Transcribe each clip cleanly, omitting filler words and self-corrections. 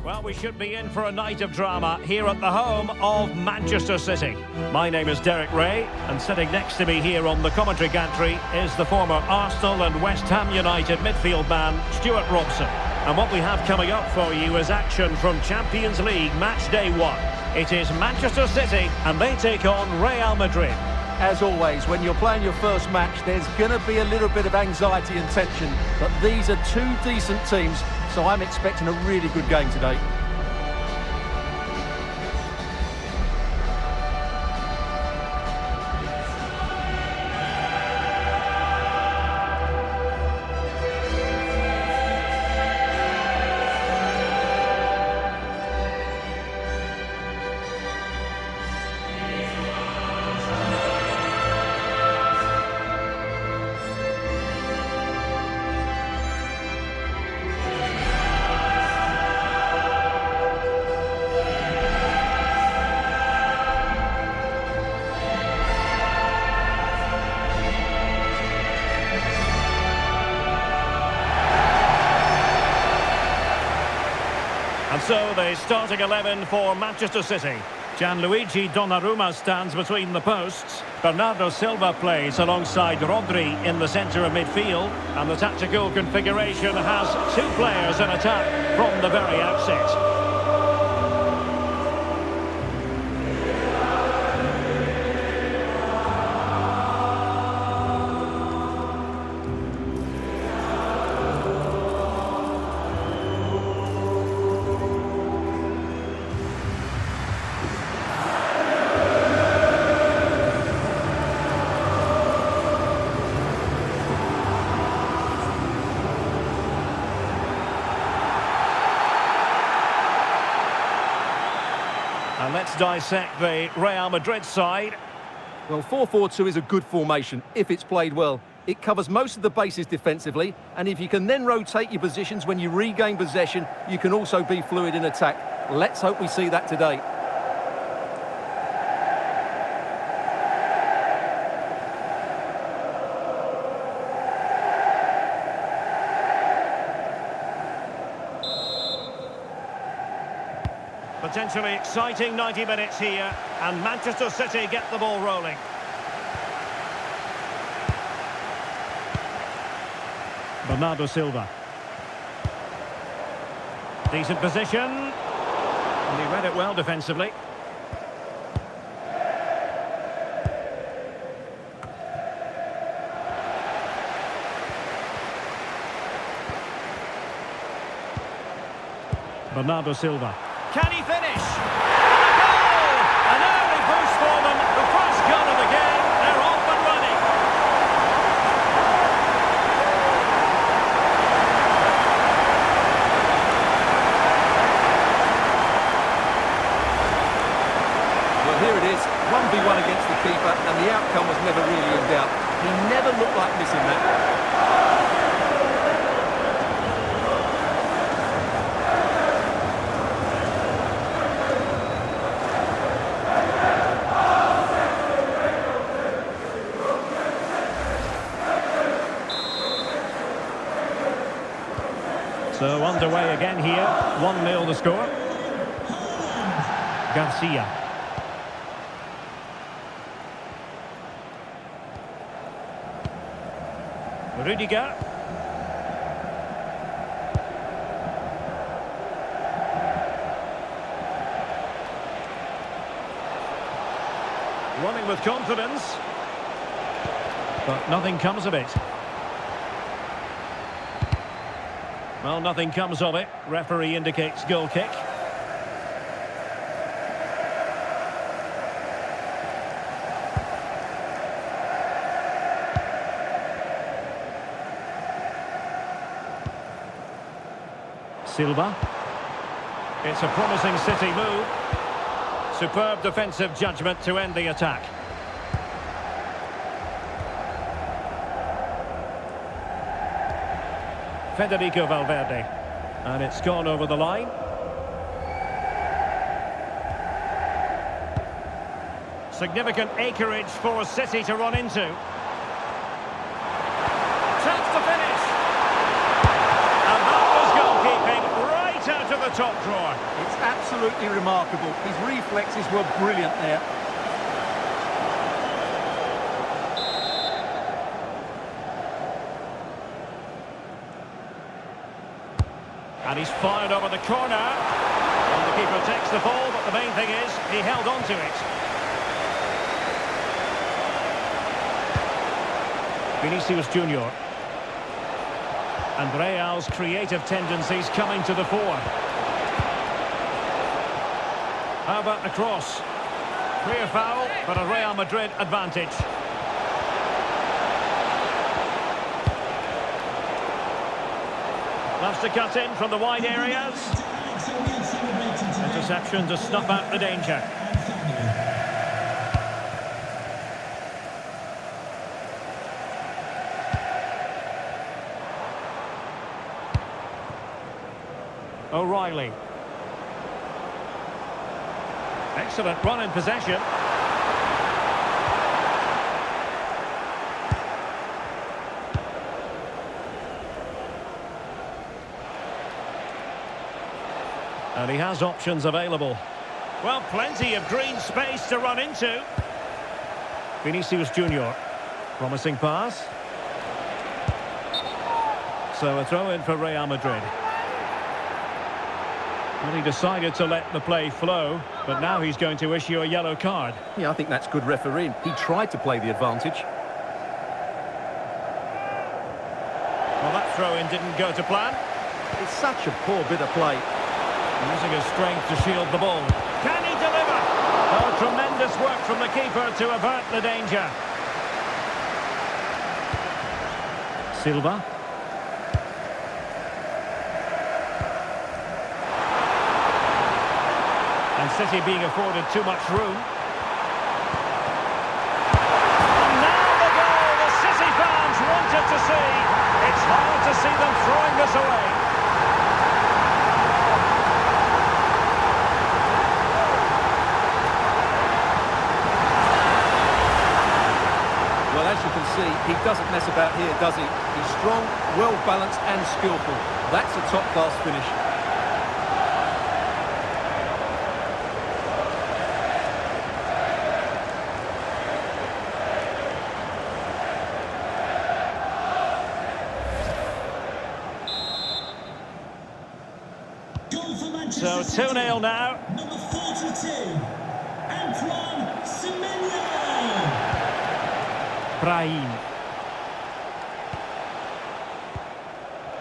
Well, we should be in for a night of drama here at the home of Manchester City. My name is Derek Ray, and sitting next to me here on the commentary gantry is the former Arsenal and West Ham United midfield man, Stuart Robson. And what we have coming up for you is action from Champions League match day 1. It is Manchester City, and they take on Real Madrid. As always, when you're playing your first match, there's going to be a little bit of anxiety and tension. But these are two decent teams, so I'm expecting a really good game today. And so the starting 11 for Manchester City. Gianluigi Donnarumma stands between the posts. Bernardo Silva plays alongside Rodri in the centre of midfield. And the tactical configuration has two players in attack from the very outset. And let's dissect the Real Madrid side. Well, 4-4-2 is a good formation if it's played well. It covers most of the bases defensively, and if you can then rotate your positions when you regain possession, you can also be fluid in attack. Let's hope we see that today. Potentially exciting 90 minutes here, and Manchester City get the ball rolling. Bernardo Silva. Decent position. And he read it well defensively. Bernardo Silva. Can he finish? And a goal! An early boost for them. The first goal of the game. They're off and running. Well, here it is. 1v1 against the keeper, and the outcome was never really in doubt. He never looked like missing that. So underway again here, 1-0 the score. Garcia. Rudiger. Running with confidence. But nothing comes of it. Well, nothing comes of it. Referee indicates goal kick. Silva. It's a promising City move. Superb defensive judgment to end the attack. Federico Valverde. And it's gone over the line. Significant acreage for City to run into. Chance to finish. And that was goalkeeping right out of the top drawer. It's absolutely remarkable. His reflexes were brilliant there. And he's fired over the corner. And the keeper takes the ball, but the main thing is he held on to it. Vinicius Junior. And Real's creative tendencies coming to the fore. How about the cross? Clear foul, but a Real Madrid advantage. Loves to cut in from the wide areas. Interception to snuff out the danger. O'Reilly. Excellent run in possession. And he has options available. Well, plenty of green space to run into. Vinicius Junior. Promising pass. So a throw in for Real Madrid. Well, he decided to let the play flow, but now he's going to issue a yellow card. Yeah, I think that's good refereeing. He tried to play the advantage. Well, that throw-in didn't go to plan. It's such a poor bit of play. Using his strength to shield the ball. Can he deliver? Oh, tremendous work from the keeper to avert the danger. Silva. And City being afforded too much room. And now the goal the City fans wanted to see. It's hard to see them throwing this away. Well, as you can see, he doesn't mess about here, does he? He's strong, well-balanced and skillful. That's a top-class finish. So 2-0 now. Number 42, Antoine Semenyo. Brahim.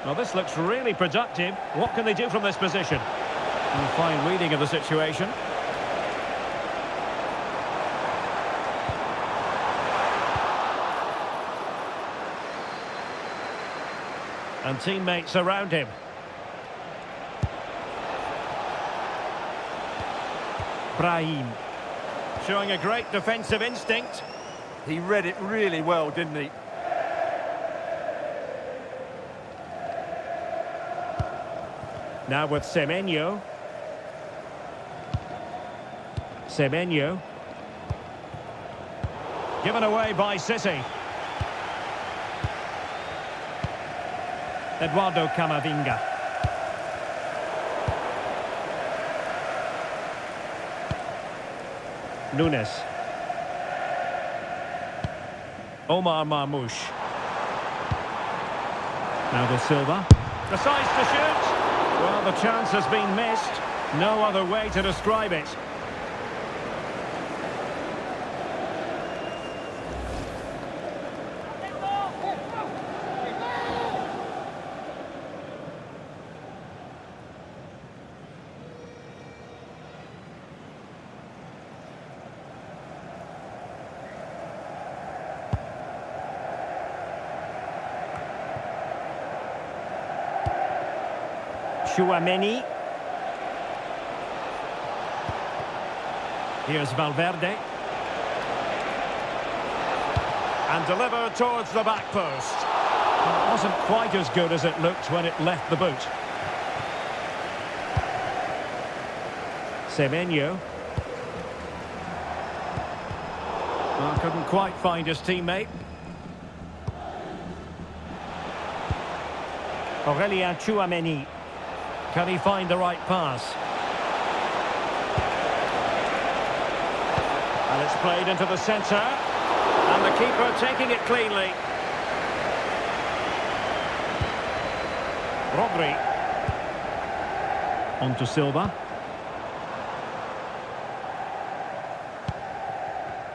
Well, this looks really productive. What can they do from this position? A fine reading of the situation. And teammates around him. Brahim. Showing a great defensive instinct. He read it really well, didn't he? Now with Semenyo. Semenyo. Given away by City. Eduardo Camavinga. Nunes. Omar Marmoush. Now with Silva. Decides to shoot. Well, the chance has been missed. No other way to describe it. Chouameni. Here's Valverde. And delivered towards the back post. It wasn't quite as good as it looked when it left the boot. Semenyo. Well, couldn't quite find his teammate. Aurélien Chouameni. Can he find the right pass? And it's played into the centre. And the keeper taking it cleanly. Rodri. On to Silva.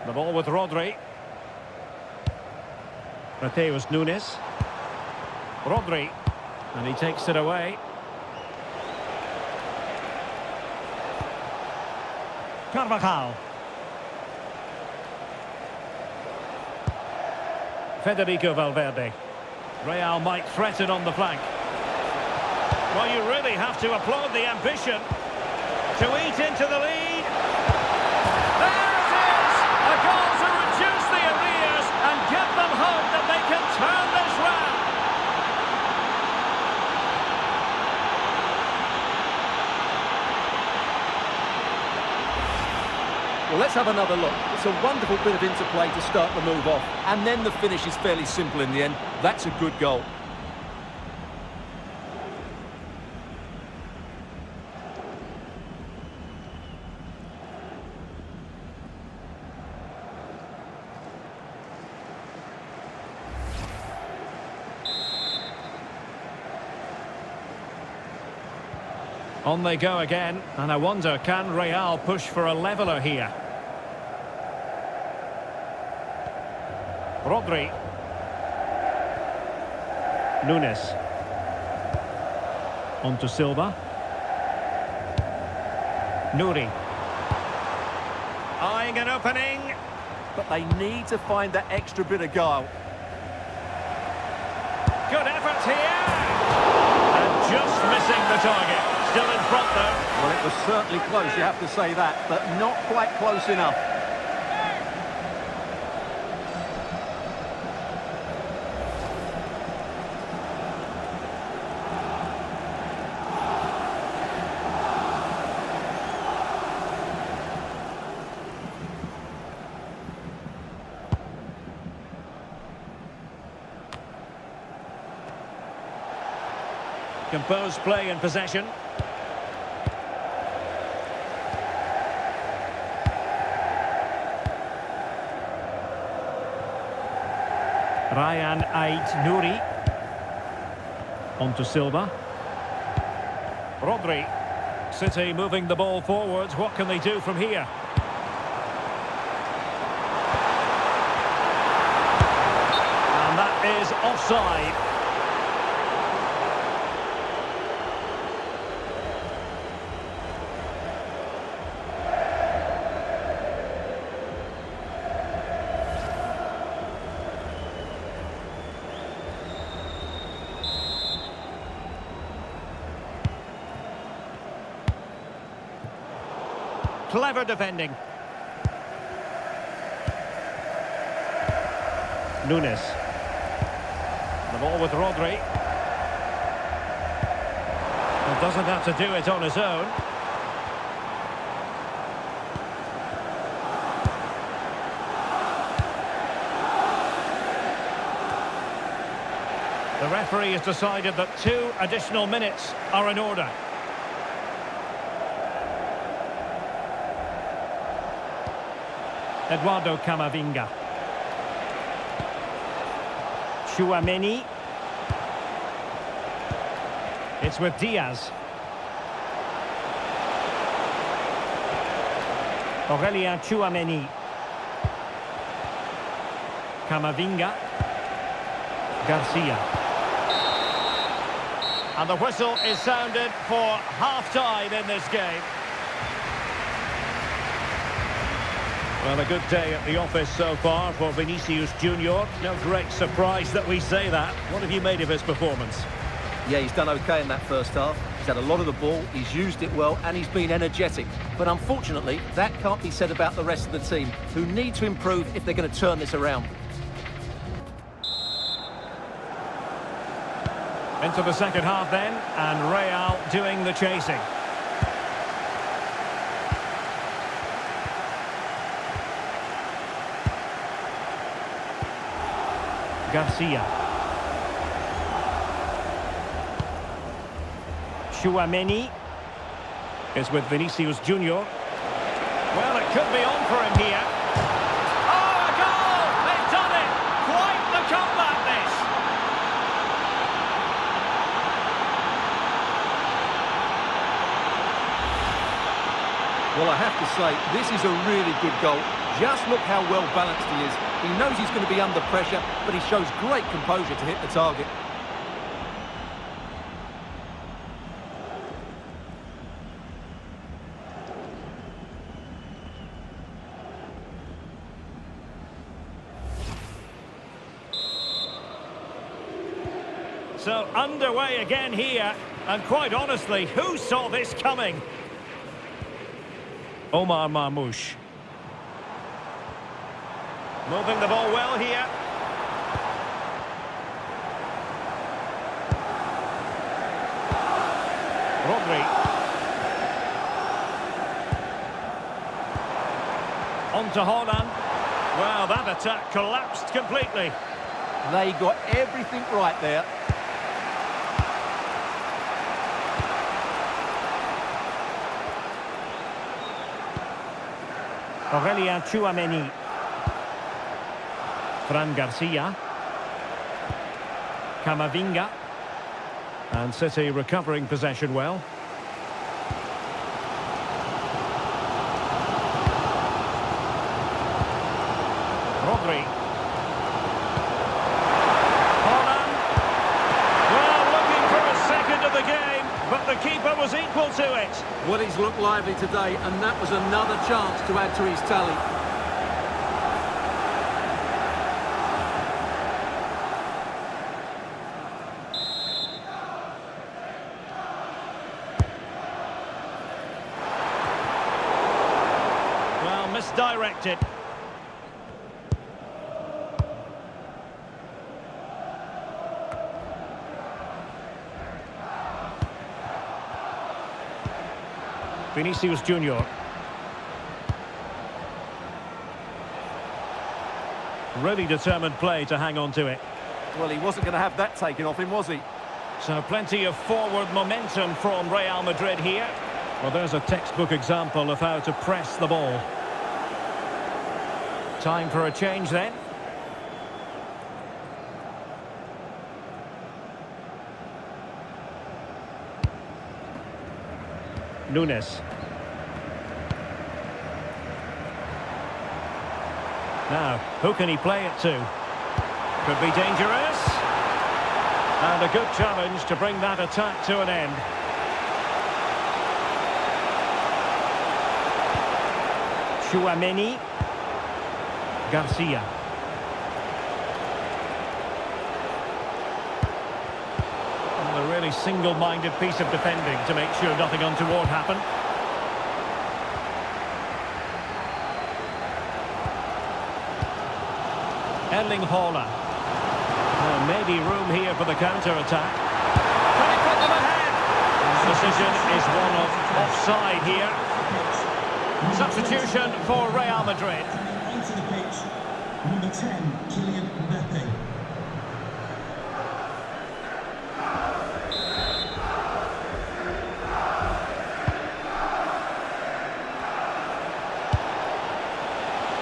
The ball with Rodri. Mateus Nunes. Rodri. And he takes it away. Carvajal. Federico Valverde. Real might threaten on the flank. Well, you really have to applaud the ambition to eat into the lead. There it is! A goal to reduce the arrears and give them hope that they can turn this round. Well, let's have another look. It's a wonderful bit of interplay to start the move off. And then the finish is fairly simple in the end. That's a good goal. On they go again, and I wonder, can Real push for a leveller here? Rodri. Nunes. On to Silva. Nuri. Eyeing an opening. But they need to find that extra bit of guile. Good effort here. And just missing the target. Still in front though. Well, it was certainly close, you have to say that, but not quite close enough. Composed play in possession. Ryan Ait-Nouri. On to Silva. Rodri. City moving the ball forwards. What can they do from here? And that is offside. Clever defending. Nunes. The ball with Rodri. Well, doesn't have to do it on his own. The referee has decided that 2 additional minutes are in order. Eduardo Camavinga. Tchouaméni. It's with Diaz. Aurélien Tchouaméni. Camavinga. Garcia. And the whistle is sounded for half-time in this game. Well, a good day at the office so far for Vinicius Junior. No great surprise that we say that. What have you made of his performance? Yeah, he's done okay in that first half. He's had a lot of the ball, he's used it well, and he's been energetic. But unfortunately, that can't be said about the rest of the team, who need to improve if they're going to turn this around. Into the second half then, and Real doing the chasing. Garcia. Tchouaméni is with Vinicius Junior. Well, it could be on for him here. Oh, a goal! They've done it! Quite the comeback, this! Well, I have to say, this is a really good goal. Just look how well balanced he is. He knows he's going to be under pressure, but he shows great composure to hit the target. So underway again here, and quite honestly, who saw this coming? Omar Marmoush. Moving the ball well here. Rodri. On to Haaland. Well, that attack collapsed completely. They got everything right there. Aurelien Tchouaméni. Fran Garcia. Camavinga. And City recovering possession well. Rodri. Haaland. Well, looking for a second of the game, but the keeper was equal to it. Well, he's looked lively today, and that was another chance to add to his tally. Well, misdirected. Vinicius Junior. Really determined play to hang on to it. Well, he wasn't going to have that taken off him, was he? So plenty of forward momentum from Real Madrid here. Well, there's a textbook example of how to press the ball. Time for a change then. Nunes. Now, who can he play it to? Could be dangerous. And a good challenge to bring that attack to an end. Tchouaméni. Garcia. A really single-minded piece of defending to make sure nothing untoward happened. Erling Haaland. Well, maybe room here for the counter-attack. Can he put them ahead? Decision is one of offside here. Substitution for Real Madrid. Into the pitch, number 10, Kylian Mbappe.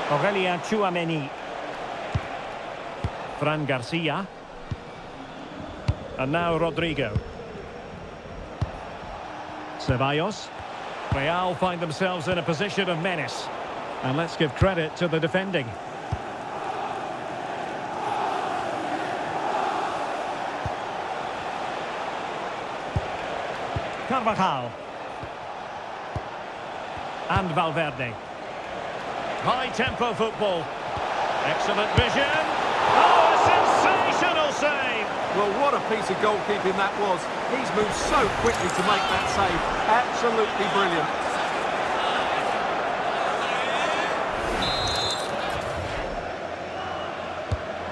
Aurelien Tchouaméni. Fran Garcia. And now Rodrigo. Ceballos. Real find themselves in a position of menace. And let's give credit to the defending. Carvajal. And Valverde. High-tempo football. Excellent vision. Oh, a sensational save! Well, what a piece of goalkeeping that was. He's moved so quickly to make that save. Absolutely brilliant.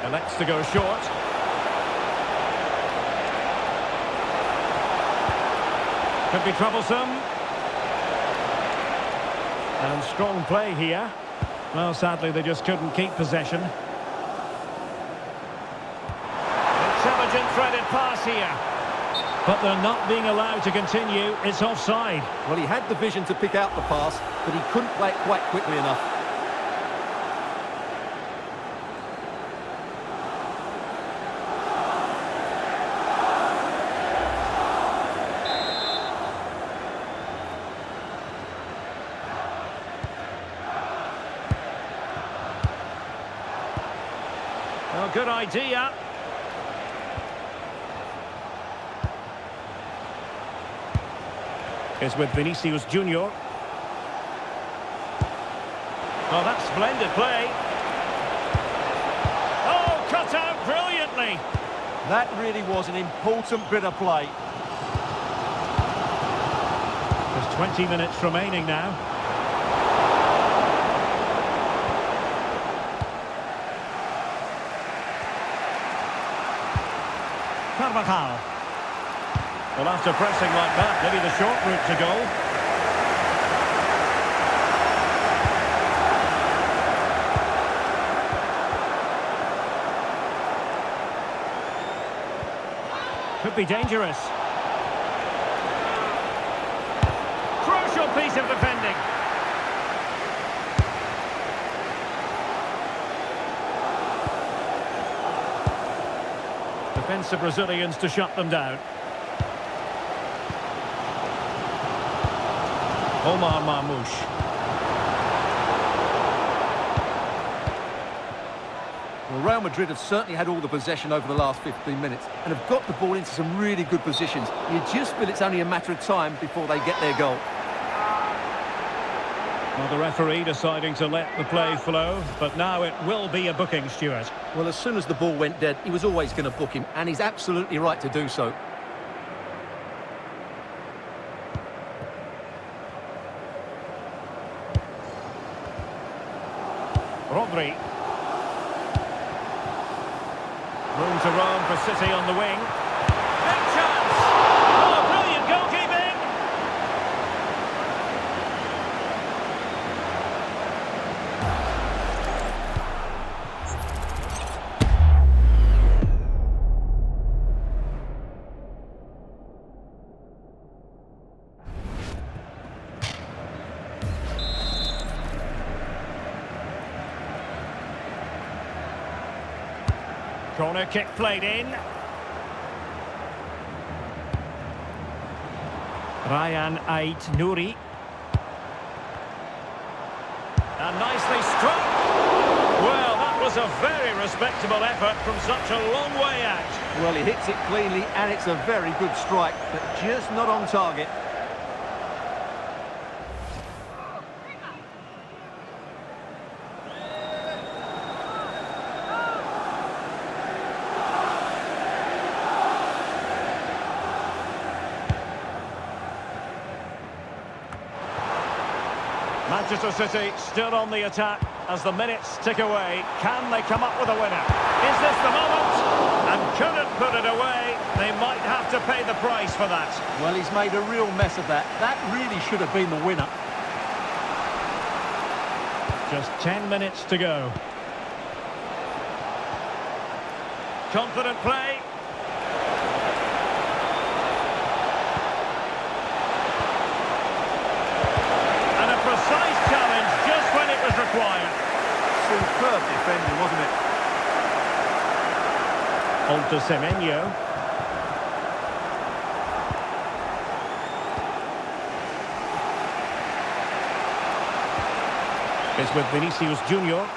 Elects to go short. Could be troublesome. And strong play here. Well, sadly, they just couldn't keep possession. Intelligent threaded pass here. But they're not being allowed to continue. It's offside. Well, he had the vision to pick out the pass, but he couldn't play it quite quickly enough. Well, good idea. Is with Vinicius Junior. Oh, that's splendid play. Oh, cut out brilliantly. That really was an important bit of play. There's 20 minutes remaining now. Carvajal. Well, after pressing like that, maybe the short route to goal. Could be dangerous. Crucial piece of defending. Defensive Brazilians to shut them down. Omar Marmoush. Well, Real Madrid have certainly had all the possession over the last 15 minutes and have got the ball into some really good positions. You just feel it's only a matter of time before they get their goal. Well, the referee deciding to let the play flow, but now it will be a booking, Stuart. Well, as soon as the ball went dead, he was always going to book him, and he's absolutely right to do so. Rodri. Room to roam for City on the wing. Big chance! Oh, brilliant goalkeeping! Corner kick played in. Ryan Ait Nouri. And nicely struck. Well, that was a very respectable effort from such a long way out. Well, he hits it cleanly, and it's a very good strike, but just not on target. Manchester City still on the attack as the minutes tick away. Can they come up with a winner? Is this the moment? And couldn't put it away. They might have to pay the price for that. Well, he's made a real mess of that. That really should have been the winner. Just 10 minutes to go. Confident play. Precise challenge just when it was required. Superb defending, wasn't it? On to Semenyo. It's with Vinicius Junior.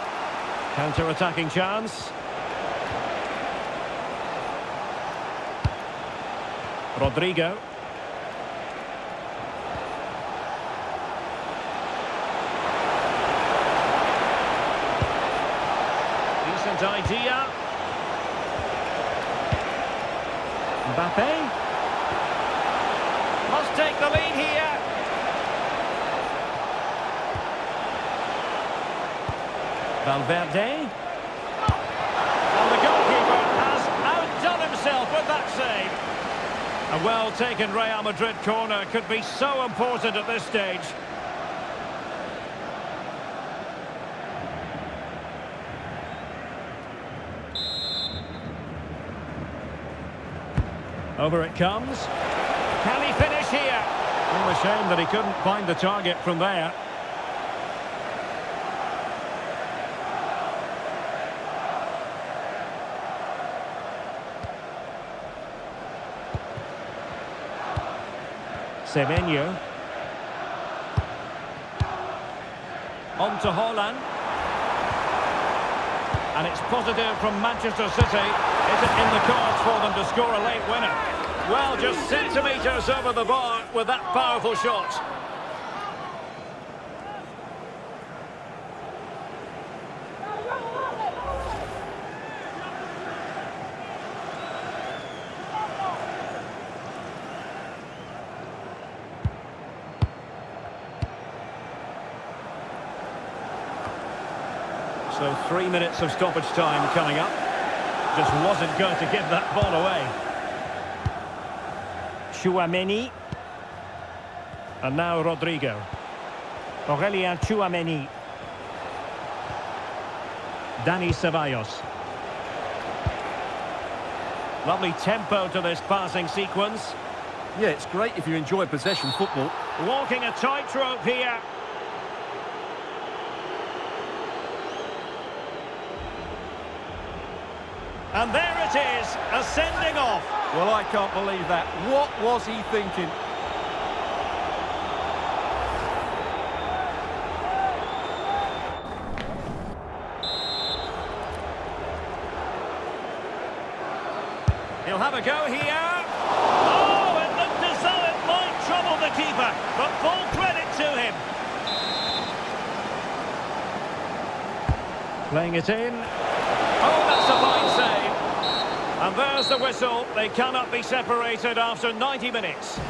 Counter-attacking chance. Rodrigo. Idea. Mbappe. Must take the lead here. Valverde. And the goalkeeper has outdone himself with that save. A well-taken Real Madrid corner could be so important at this stage. Over it comes. Can he finish here? Oh, a shame that he couldn't find the target from there. Semenyo. On to Haaland. And it's positive from Manchester City. Is it in the cards for them to score a late winner? Well, just centimetres over the bar with that powerful shot. So 3 minutes of stoppage time coming up. Just wasn't going to give that ball away. Tchouaméni. And now Rodrigo. Aurélien Tchouaméni. Dani Ceballos. Lovely tempo to this passing sequence. Yeah, it's great if you enjoy possession football. Walking a tightrope here. And there it is, a sending off. Well, I can't believe that. What was he thinking? He'll have a go here. Oh, it looked as though it might trouble the keeper, but full credit to him. Playing it in. Oh, that's a fine save. And there's the whistle. They cannot be separated after 90 minutes.